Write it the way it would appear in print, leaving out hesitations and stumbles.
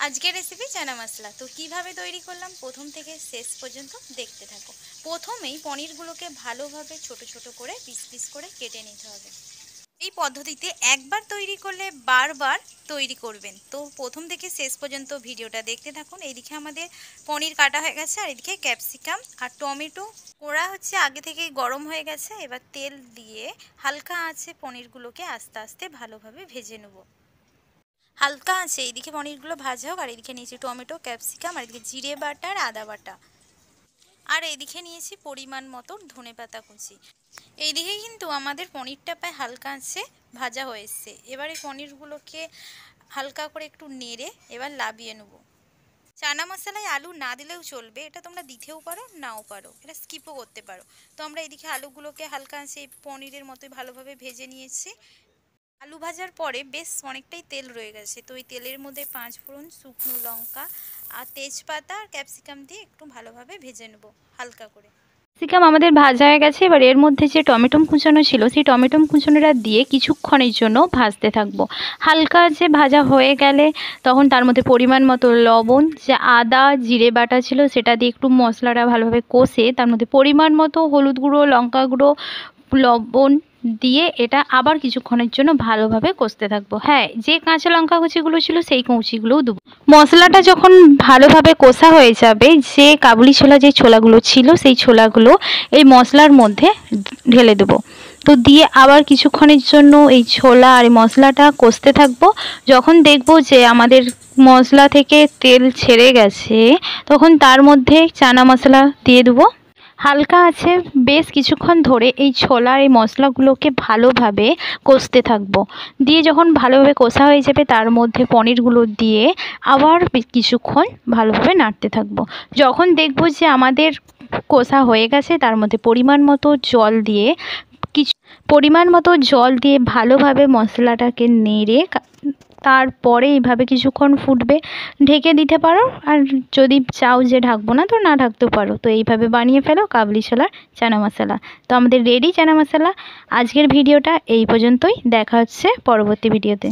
আজকের রেসিপি চানা মশলা। তো কিভাবে তৈরি করলাম প্রথম থেকে শেষ পর্যন্ত দেখতে থাকো। প্রথমেই পনিরগুলোকে ভালোভাবে ছোট ছোট করে পিস পিস করে কেটে নিতে হবে। এই পদ্ধতিতে একবার তৈরি করলে বারবার তৈরি করবেন। তো প্রথম থেকে শেষ পর্যন্ত ভিডিওটা দেখতে থাকুন। এইদিকে আমাদের পনির কাটা হয়ে গেছে, আর এদিকে ক্যাপসিকাম আর টমেটো ওরা আগে থেকেই গরম হয়ে গেছে। এবার তেল দিয়ে হালকা আঁচে পনিরগুলোকে আস্তে আস্তে ভালোভাবে ভেজে নেব। হালকা আছে এইদিকে পনিরগুলো ভাজা হোক, আর এদিকে নিয়েছি টমেটো, ক্যাপসিকাম, আর এদিকে জিরে বাটা আর আদা বাটা, আর এইদিকে নিয়েছি পরিমাণ মতো ধনেপাতা কুচি। এইদিকে কিন্তু আমাদের পনিরটা প্রায় হালকা আছে ভাজা হয়েছে। এবার এই পনিরগুলোকে হালকা করে একটু নেড়ে এবার লাবিয়ে নেব। চানা মশলায় আলু না দিলেও চলবে, এটা তোমরা দিতেও পারো নাও পারো, এটা স্কিপও করতে পারো। তো আমরা এদিকে আলুগুলোকে হালকা আছে পনিরের মতোই ভালোভাবে ভেজে নিয়েছি। আলু ভাজার পরে বেশ অনেকটাই তেল রয়ে গেছে, তো ওই তেলের মধ্যে 5 ফোড়ন, শুকনো লঙ্কা আর তেজপাতা আর ক্যাপসিকাম দিয়ে একটু ভালোভাবে ভেজে নেব হালকা করে। ক্যাপসিকাম আমাদের ভাজা হয়ে গেছে। এবার এর মধ্যে যে টমেটো কুচানো ছিল সেই টমেটো কুচানোটা দিয়ে কিছুক্ষণের জন্য ভাজতে থাকবো। হালকা যে ভাজা হয়ে গেলে তখন তার মধ্যে পরিমাণ মতো লবণ, যে আদা জিরে বাটা ছিল সেটা দিয়ে একটু মশলাটা ভালোভাবে কষে তার মধ্যে পরিমাণ মতো হলুদ গুঁড়ো, লঙ্কা গুঁড়ো, লবণ দিয়ে এটা আবার কিছুক্ষণের জন্য ভালোভাবে কষতে থাকবো। হ্যাঁ, যে কাঁচা লঙ্কা কুচিগুলো ছিল সেই কুচিগুলোও দেবো। মশলাটা যখন ভালোভাবে কষা হয়ে যাবে, যে কাবুলি ছোলা যে ছোলাগুলো ছিল সেই ছোলাগুলো এই মশলার মধ্যে ঢেলে দেবো। তো দিয়ে আবার কিছুক্ষণের জন্য এই ছোলা আর মশলাটা কষতে থাকবো। যখন দেখবো যে আমাদের মশলা থেকে তেল ছেড়ে গেছে তখন তার মধ্যে চানা মশলা দিয়ে দেবো। হালকা আছে বেশ কিছুক্ষণ ধরে এই ছোলা এই মশলাগুলোকে ভালোভাবে কষতে থাকবো। দিয়ে যখন ভালোভাবে কষা হয়ে যাবে তার মধ্যে পনিরগুলো দিয়ে আবার কিছুক্ষণ ভালোভাবে নাড়তে থাকবো। যখন দেখবো যে আমাদের কষা হয়ে গেছে তার মধ্যে পরিমাণ মতো জল দিয়ে ভালোভাবে মশলাটাকে নেড়ে তারপরে এইভাবে কিছুক্ষণ ফুটবে, ঢেকে দিতে পারো। আর যদি চাও যে ঢাকবো না তো না ঢাকতেও পারো। তো এইভাবে বানিয়ে ফেলো কাবলি ছোলার চানা মশলা। তো আমাদের রেডি চানা মশলা। আজকের ভিডিওটা এই পর্যন্তই, দেখা হচ্ছে পরবর্তী ভিডিওতে।